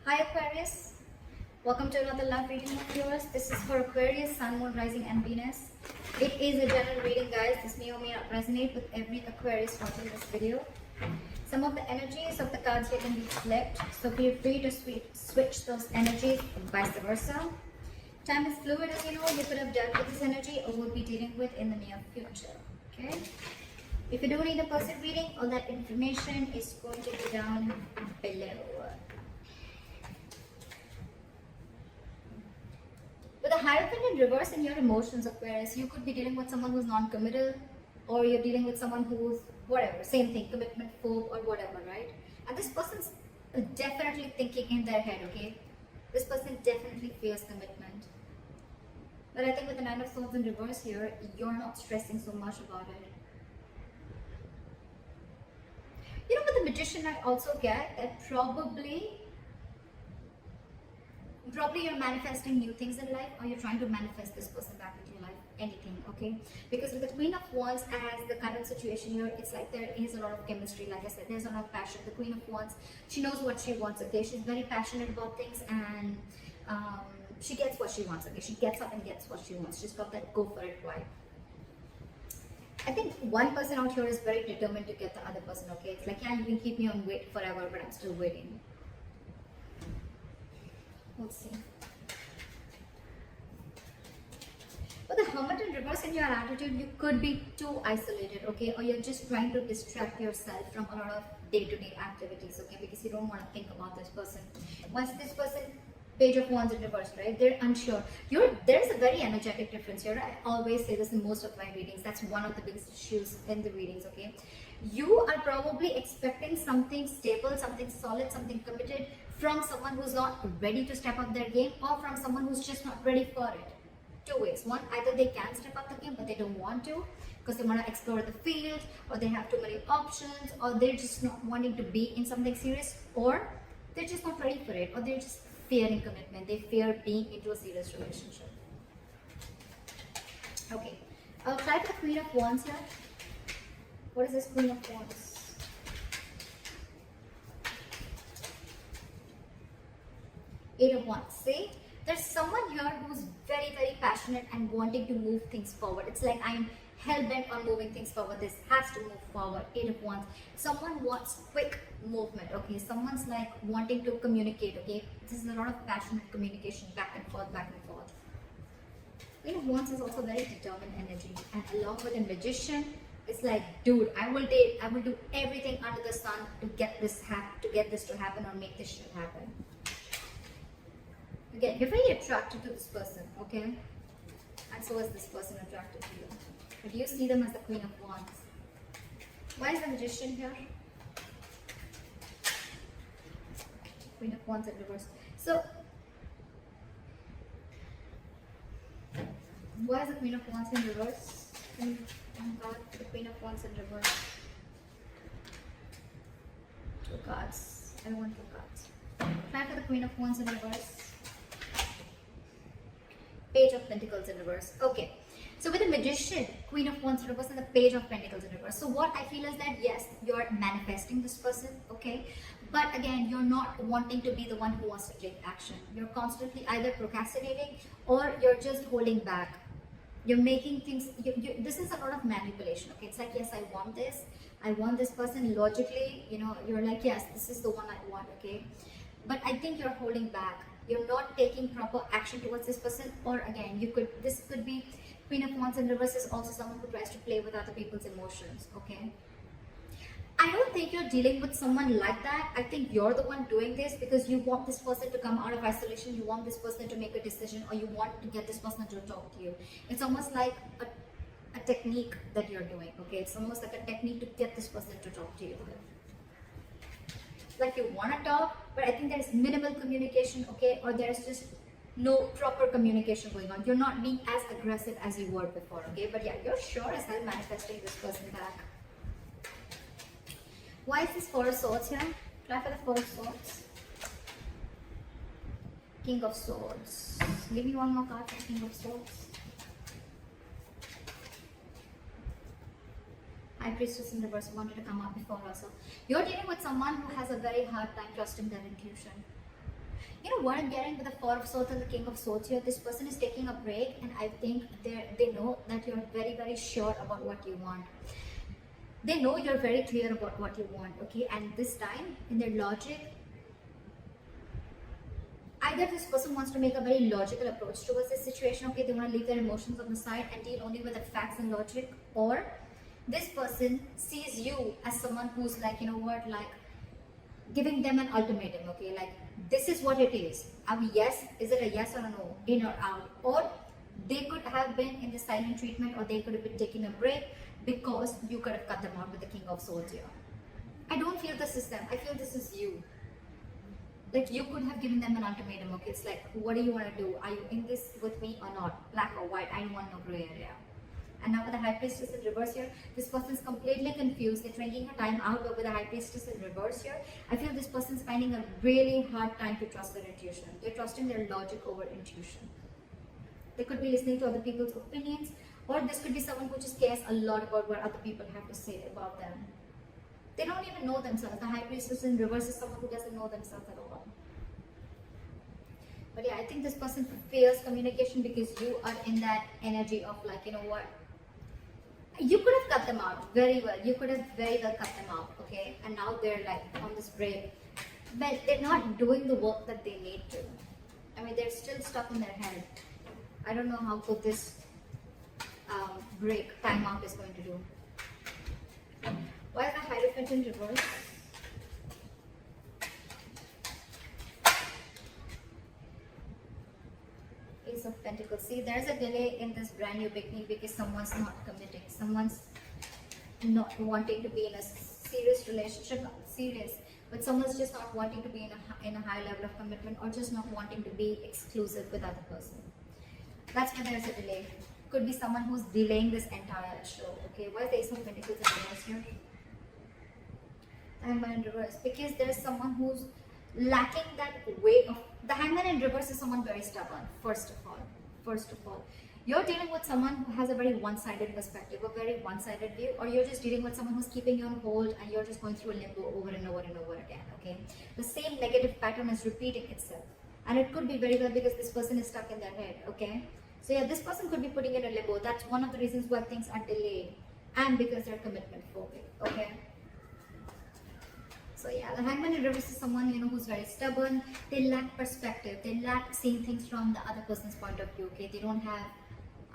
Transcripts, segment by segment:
Hi Aquarius, welcome to another love reading of yours. This is for Aquarius, Sun, Moon, Rising and Venus. It is a general reading, guys. This may or may not resonate with every Aquarius watching this video. Some of the energies of the cards here can be flipped, so feel free to switch those energies and vice versa. Time is fluid, as you know. You could have dealt with this energy or will be dealing with in the near future. Okay? If you do need a personal reading, all that information is going to be down below. With the Hierophant in reverse in your emotions, Aquarius, you could be dealing with someone who's non-committal, or you're dealing with someone who's whatever, same thing, commitment phobe or whatever, right? And this person's definitely thinking in their head, okay? This person definitely fears commitment. But I think with the Nine of Swords in reverse here, you're not stressing so much about it. You know, with the Magician, I also get that probably you're manifesting new things in life, or you're trying to manifest this person back into your life, anything, okay? Because with the Queen of Wands as the current situation here, it's like there is a lot of chemistry. Like I said, there's a lot of passion. The Queen of Wands, she knows what she wants, okay? She's very passionate about things, and she gets what she wants, okay? She gets up and gets what she wants. She's got that go for it vibe. I think one person out here is very determined to get the other person, okay? It's like, yeah, you can keep me on wait forever, but I'm still waiting. Let's see. With the Hermit in reverse in your attitude, you could be too isolated, okay? Or you're just trying to distract yourself from a lot of day-to-day activities, okay? Because you don't want to think about this person. Once this person, Page of Wands in reverse, right? They're unsure. There's a very energetic difference here. I always say this in most of my readings. That's one of the biggest issues in the readings, okay? You are probably expecting something stable, something solid, something committed from someone who's not ready to step up their game, or from someone who's just not ready for it. Two ways. One, either they can step up the game, but they don't want to because they want to explore the field, or they have too many options, or they're just not wanting to be in something serious, or they're just not ready for it, or they're just fearing commitment. They fear being into a serious relationship. Okay, I'll try for the Queen of Wands here. What is this Queen of Wands? Eight of Wands. See, there's someone here who's very, very passionate and wanting to move things forward. It's like, I'm hell-bent on moving things forward. This has to move forward. Eight of Wands. Someone wants quick movement, okay? Someone's like wanting to communicate, okay? This is a lot of passionate communication, back and forth, back and forth. Queen of Wands is also very determined energy. And along with a Magician, it's like, dude, I will do everything under the sun to get this to happen, or make this shit happen. Again, you're very attracted to this person, okay? And so is this person attracted to you. But you see them as the Queen of Wands. Why is the Magician here? Queen of Wands in reverse. So, why is the Queen of Wands in reverse? Oh God, the Queen of Wands in reverse. Two cards. I want two cards. Try for the Queen of Wands in reverse. Page of Pentacles in reverse. Okay. So with the Magician, Queen of Wands in reverse, and the Page of Pentacles in reverse. So what I feel is that, yes, you're manifesting this person, okay? But again, you're not wanting to be the one who wants to take action. You're constantly either procrastinating, or you're just holding back. You're making things, this is a lot of manipulation, okay? It's like, yes, I want this person. Logically, you know, you're like, yes, this is the one I want, okay? But I think you're holding back. You're not taking proper action towards this person. Or again, this could be Queen of Wands in reverse is also someone who tries to play with other people's emotions, okay? I don't think you're dealing with someone like that. I think you're the one doing this because you want this person to come out of isolation. You want this person to make a decision, or you want to get this person to talk to you. It's almost like a technique that you're doing, okay? It's almost like a technique to get this person to talk to you. Like, you want to talk, but I think there's minimal communication, okay? Or there's just no proper communication going on. You're not being as aggressive as you were before, okay? But yeah, you're sure as hell manifesting this person back. Why is this Four of Swords here? Try for the Four of Swords. King of Swords. Give me one more card for King of Swords. High Priestess in reverse wanted to come up before also. You're dealing with someone who has a very hard time trusting their intuition. You know what I'm getting with the Four of Swords and the King of Swords here? This person is taking a break, and I think they know that you're very, very sure about what you want. They know you're very clear about what you want, okay? And this time, in their logic, either this person wants to make a very logical approach towards this situation, okay? They want to leave their emotions on the side and deal only with the facts and logic, or this person sees you as someone who's like, you know what, like giving them an ultimatum, okay? Like, this is what it is. Yes, is it a yes or a no, in or out? Or they could have been in the silent treatment, or they could have been taking a break because you could have cut them out with the King of Swords here. I don't feel this is them. I feel this is you. Like, you could have given them an ultimatum, okay? It's like, what do you want to do? Are you in this with me or not? Black or white? I don't want no gray area. And now with the High Priestess in reverse here, this person is completely confused. They're drinking her time out, but with the High Priestess in reverse here, I feel this person is finding a really hard time to trust their intuition. They're trusting their logic over intuition. They could be listening to other people's opinions, or this could be someone who just cares a lot about what other people have to say about them. They don't even know themselves. The High Priestess in reverse is someone who doesn't know themselves at all. But yeah, I think this person fears communication because you are in that energy of like, you know what? You could have cut them out very well. You could have very well cut them out, okay? And now they're like on this break. But they're not doing the work that they need to. I mean, they're still stuck in their head. I don't know how good this break, timeout is going to do. Why is the Hierophant in reverse? Ace of Pentacles. See, there's a delay in this brand new beginning because someone's not committing. Someone's not wanting to be in a serious relationship, not serious, but someone's just not wanting to be in a high level of commitment, or just not wanting to be exclusive with other person. That's why there's a delay. Could be someone who's delaying this entire show. Okay, why is the Ace of Pentacles in reverse here? Hangman in reverse, because there's someone who's lacking that way of. The Hangman in reverse is someone very stubborn. First of all, you're dealing with someone who has a very one-sided perspective, a very one-sided view, or you're just dealing with someone who's keeping you on hold and you're just going through a limbo over and over and over again. Okay, the same negative pattern is repeating itself, and it could be very well because this person is stuck in their head. Okay, so yeah, this person could be putting in a limbo. That's one of the reasons why things are delayed, and because they're commitment phobic. Okay. So yeah, the Hangman in reverse is someone, you know, who's very stubborn. They lack perspective. They lack seeing things from the other person's point of view. Okay, they don't have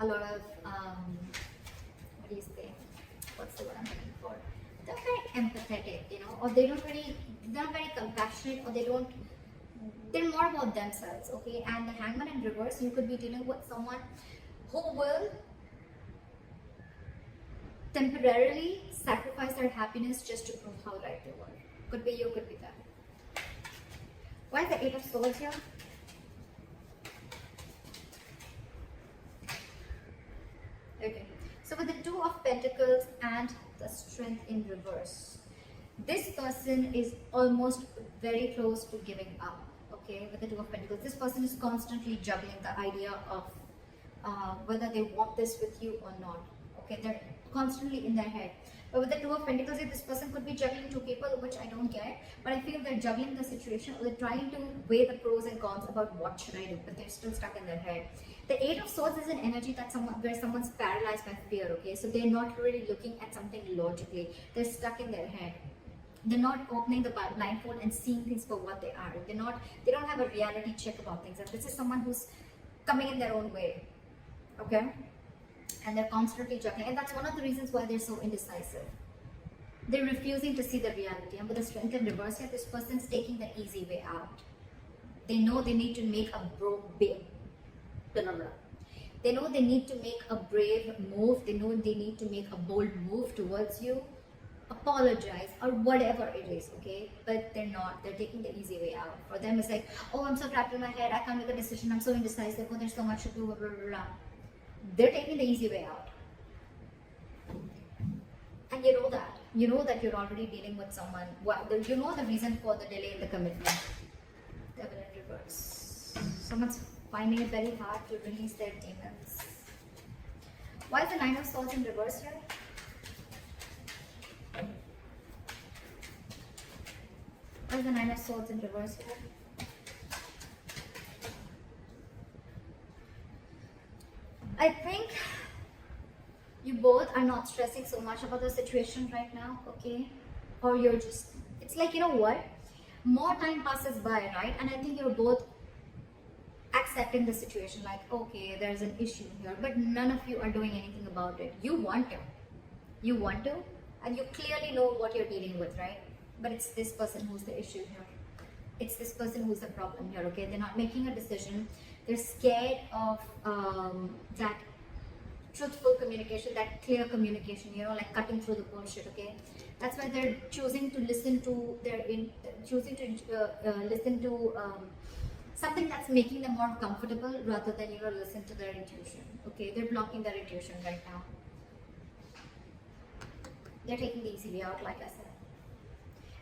a lot of what do you say? What's the word I'm looking for? They're very empathetic, you know, or they're not very compassionate, or they're more about themselves. Okay, and the Hangman in reverse, you could be dealing with someone who will temporarily sacrifice their happiness just to prove how right they were. Could be you, could be that. Why is the Eight of Swords here? Okay, so with the Two of Pentacles and the Strength in reverse, this person is almost very close to giving up. Okay, with the Two of Pentacles, this person is constantly juggling the idea of whether they want this with you or not. Okay, they're constantly in their head. But with the Two of Pentacles, this person could be juggling two people, which I don't get. But I feel they're juggling the situation, or they're trying to weigh the pros and cons about what should I do, but they're still stuck in their head. The Eight of Swords is an energy that where someone's paralyzed by fear. Okay, so they're not really looking at something logically. They're stuck in their head. They're not opening the blindfold and seeing things for what they are. They don't have a reality check about things. And this is someone who's coming in their own way. Okay. And they're constantly juggling, and that's one of the reasons why they're so indecisive. They're refusing to see the reality, and with the Strength in reverse here, this person's taking the easy way out. They know they need to make They know they need to make a brave move. They know they need to make a bold move towards you, apologize, or whatever it is, okay? But they're not. They're taking the easy way out. For them, it's like, oh, I'm so trapped in my head. I can't make a decision. I'm so indecisive. Oh, there's so much to do. Blah, blah, blah. They're taking the easy way out. And you know that. You know that you're already dealing with someone. Well, you know the reason for the delay in the commitment. Devil in reverse. Someone's finding it very hard to release their demons. Why is the Nine of Swords in reverse here? Why is the Nine of Swords in reverse here? I think you both are not stressing so much about the situation right now, okay? Or you're just, it's like, you know what? More time passes by, right? And I think you're both accepting the situation like, okay, there's an issue here, but none of you are doing anything about it. You want to. You want to, and you clearly know what you're dealing with, right? But it's this person who's the issue here. It's this person who's the problem here, okay? They're not making a decision. They're scared of that truthful communication, that clear communication, you know, like cutting through the bullshit, okay? That's why they're choosing to listen to listen to something that's making them more comfortable rather than, you know, listen to their intuition, okay? They're blocking their intuition right now. They're taking the easy way out, like I said.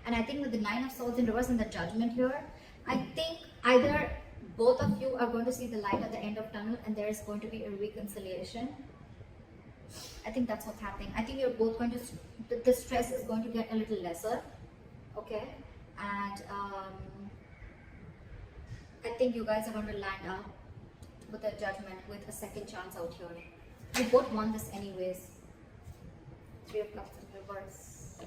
And I think with the Nine of Swords in reverse and the Judgment here, I think either both of you are going to see the light at the end of tunnel and there is going to be a reconciliation. I think that's what's happening. I think you're both going to, the stress is going to get a little lesser, okay? And I think you guys are going to land up with a Judgment, with a second chance out here. You both want this anyways. Three of Cups in reverse.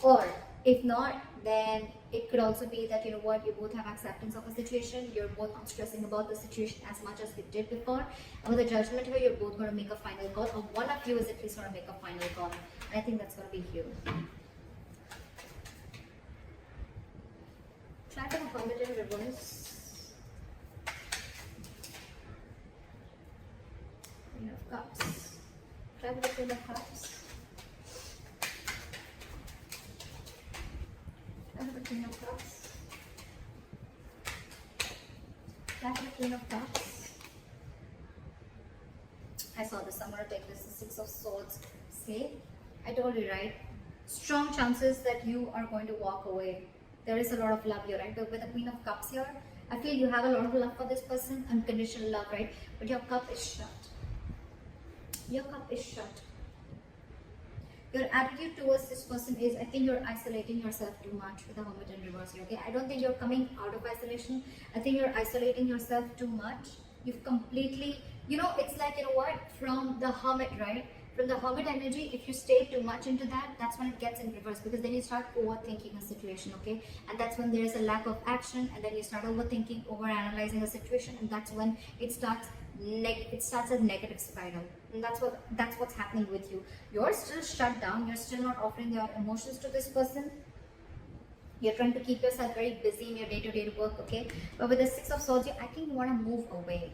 Or if not, then it could also be that, you know what, you both have acceptance of a situation. You're both not stressing about the situation as much as you did before. And with the Judgment here, you're both going to make a final call, or one of you is at least going to make a final call. And I think that's going to be you. Try to affirm it in reverse. Queen of Cups. Try with the Queen of Cups. Try with the Queen of Cups. Try with the Queen of Cups. I saw this. I'm going to take this. The Six of Swords. See? I told you, right? Strong chances that you are going to walk away. There is a lot of love here, right? But with the Queen of Cups here, I feel you have a lot of love for this person. Unconditional love, right? But your cup is shut. Your cup is shut. Your attitude towards this person is, I think you're isolating yourself too much with the Hermit in reverse here, okay? I don't think you're coming out of isolation. I think you're isolating yourself too much. You've completely, you know, it's like, you know what, from the Hermit, right? From the Hermit energy, if you stay too much into that, that's when it gets in reverse, because then you start overthinking a situation, okay? And that's when there is a lack of action, and then you start overthinking, overanalyzing a situation, and that's when it starts a negative spiral. And that's what's happening with you. You're still shut down. You're still not offering your emotions to this person. You're trying to keep yourself very busy in your day-to-day work, okay? But with the Six of Swords, I think you want to move away.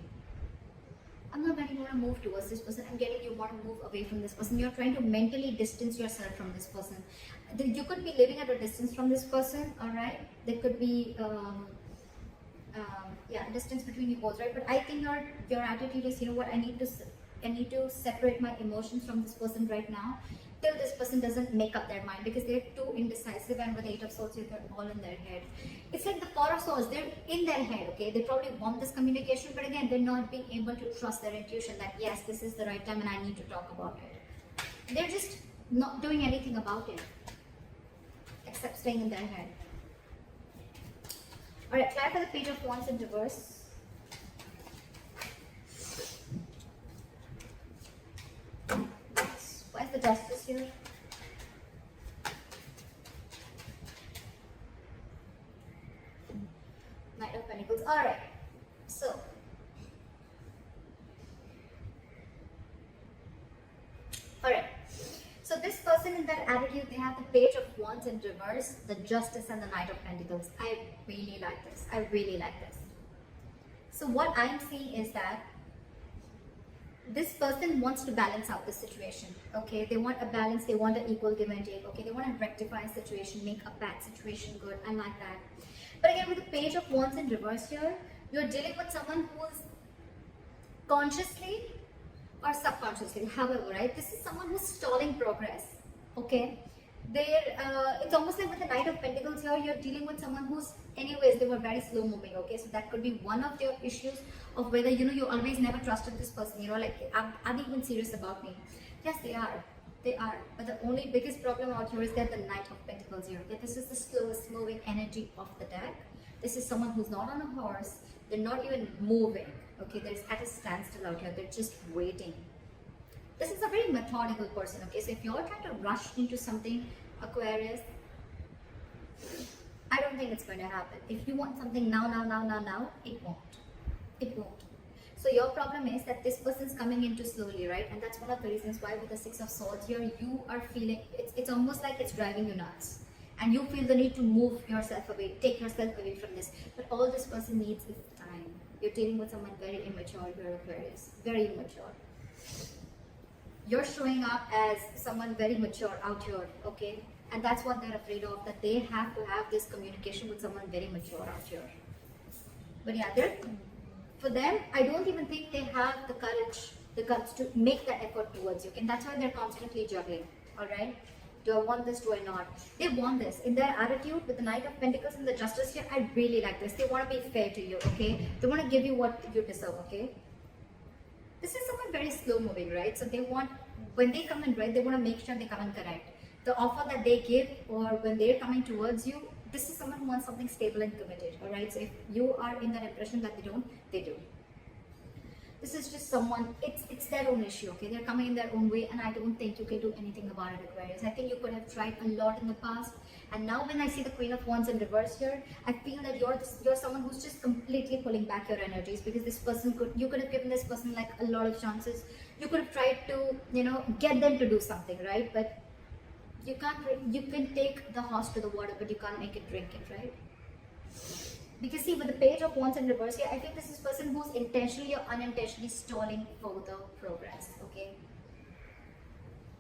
I'm not getting you want to move towards this person. I'm getting you want to move away from this person. You're trying to mentally distance yourself from this person. You could be living at a distance from this person, all right? There could be distance between you both, right? But I think your attitude is, you know what, I need to separate my emotions from this person right now till this person doesn't make up their mind, because they're too indecisive, and with Eight of Swords they're all in their head. It's like the Four of Swords, they're in their head, okay? They probably want this communication, but again, they're not being able to trust their intuition that yes, this is the right time and I need to talk about it. They're just not doing anything about it except staying in their head. Alright, try for the Page of Wands in reverse. Why is the Justice here? Knight of Pentacles. Alright, so this person in that attitude, they have the Page of Wands in reverse, the Justice, and the Knight of Pentacles. I really like this. I really like this. So what I'm seeing is that this person wants to balance out the situation, okay? They want a balance, they want an equal give and take, okay? They want to rectify a situation, make a bad situation good. I like that. But again, with the Page of Wands in reverse here, you're dealing with someone who is consciously or subconsciously, however, right? This is someone who's stalling progress, okay? It's almost like with the Knight of Pentacles here, you're dealing with someone who's, anyways, they were very slow moving, okay? So that could be one of their issues of whether, you know, you always never trusted this person, you know, like, are they even serious about me? Yes, they are. They are. But the only biggest problem out here is that the Knight of Pentacles here, okay? This is the slowest moving energy of the deck. This is someone who's not on a horse. They're not even moving. Okay, they're at a standstill out here. They're just waiting. This is a very methodical person. Okay, so if you're trying to rush into something, Aquarius, I don't think it's going to happen. If you want something now, it won't. It won't. So your problem is that this person's coming into slowly, right? And that's one of the reasons why with the Six of Swords here, you are feeling, it's almost like it's driving you nuts. And you feel the need to move yourself away, take yourself away from this. But all this person needs is time. You're dealing with someone very immature here, Aquarius. Very immature. You're showing up as someone very mature out here, okay? And that's what they're afraid of, that they have to have this communication with someone very mature out here. But yeah, for them, I don't even think they have the guts to make that effort towards you. And that's why they're constantly juggling, all right? Do I want this? Do I not? They want this. In their attitude with the Knight of Pentacles and the Justice here, I really like this. They want to be fair to you, okay? They want to give you what you deserve, okay? This is someone very slow moving, right? So they want, when they come in, right, they want to make sure they come in correct. The offer that they give, or when they're coming towards you, this is someone who wants something stable and committed, all right? So if you are in that impression that they don't, they do. This is just someone, it's their own issue, okay? They're coming in their own way, and I don't think you can do anything about it, Aquarius. I think you could have tried a lot in the past, and now when I see the Queen of Wands in reverse here, I feel that you're someone who's just completely pulling back your energies, because this person you could have given this person like a lot of chances. You could have tried to, get them to do something, right? But you can take the horse to the water, but you can't make it drink it, right? Because see, with the Page of Wands in reverse here, I think this is a person who's intentionally or unintentionally stalling further progress, okay?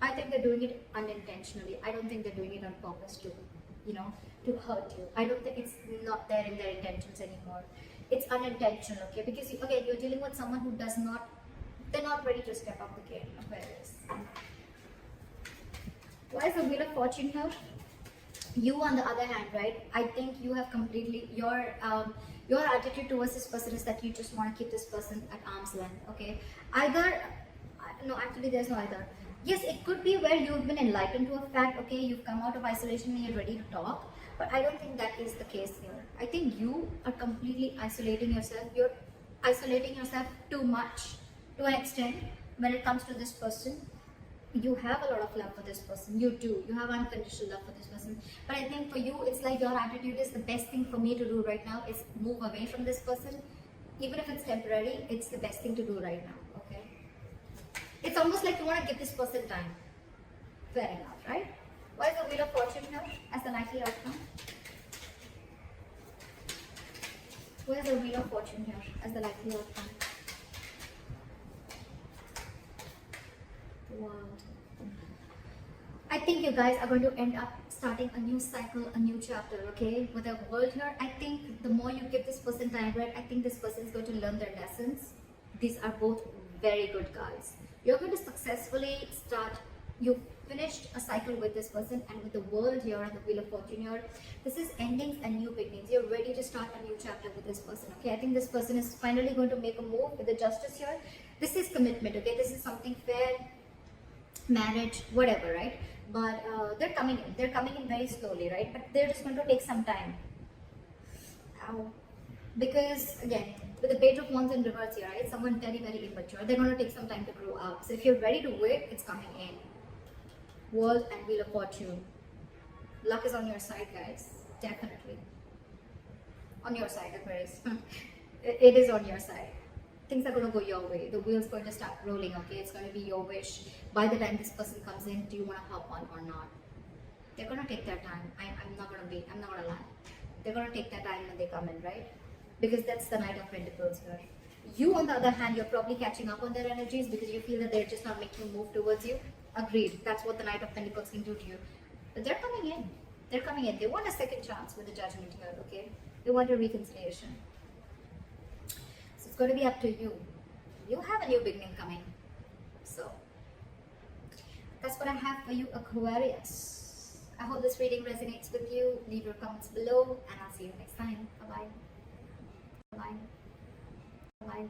I think they're doing it unintentionally. I don't think they're doing it on purpose to hurt you. I don't think it's not there in their intentions anymore. It's unintentional, okay? Because again, you're dealing with someone who they're not ready to step up the game, Aquarius. Why is the Wheel of Fortune here? You, on the other hand, right, I think you have completely, your attitude towards this person is that you just want to keep this person at arm's length, okay? No, actually there's no either. Yes, it could be where you've been enlightened to a fact, okay, you've come out of isolation and you're ready to talk, but I don't think that is the case here. I think you are completely isolating yourself. You're isolating yourself too much, to an extent, when it comes to this person. You have a lot of love for this person. You do. You have unconditional love for this person. But I think for you, it's like your attitude is the best thing for me to do right now is move away from this person. Even if it's temporary, it's the best thing to do right now, okay? It's almost like you want to give this person time. Fair enough, right? Why is the Wheel of Fortune here as the likely outcome? Where is the Wheel of Fortune here as the likely outcome? Wow. I think you guys are going to end up starting a new cycle, a new chapter, okay? With the World here, I think the more you give this person time, right, I think this person is going to learn their lessons. These are both very good cards. You're going to successfully you finished a cycle with this person, and with the World here and the Wheel of Fortune here, this is endings and new beginnings. You're ready to start a new chapter with this person, okay? I think this person is finally going to make a move with the Justice here. This is commitment, okay? This is something fair, marriage, whatever, right? But they're coming in very slowly, right? But they're just going to take some time. Because again, with the Page of Wands in reverse here, right? Someone very, very immature. They're going to take some time to grow up. So if you're ready to wait, it's coming in. World and Wheel of Fortune. Luck is on your side, guys. Definitely. On your side, Aquarius. It is on your side. Things are going to go your way. The wheel's going to start rolling, okay? It's going to be your wish. By the time this person comes in, do you want to hop on or not? They're going to take their time. I'm not going to lie. They're going to take their time when they come in, right? Because that's the Knight of Pentacles here. You, on the other hand, you're probably catching up on their energies because you feel that they're just not making a move towards you. Agreed. That's what the Knight of Pentacles can do to you. But they're coming in. They're coming in. They want a second chance with the Judgment here, okay? They want a reconciliation. So it's going to be up to you. You have a new beginning coming. So that's what I have for you, Aquarius. I hope this reading resonates with you. Leave your comments below, and I'll see you next time. Bye-bye. Bye-bye. Bye-bye.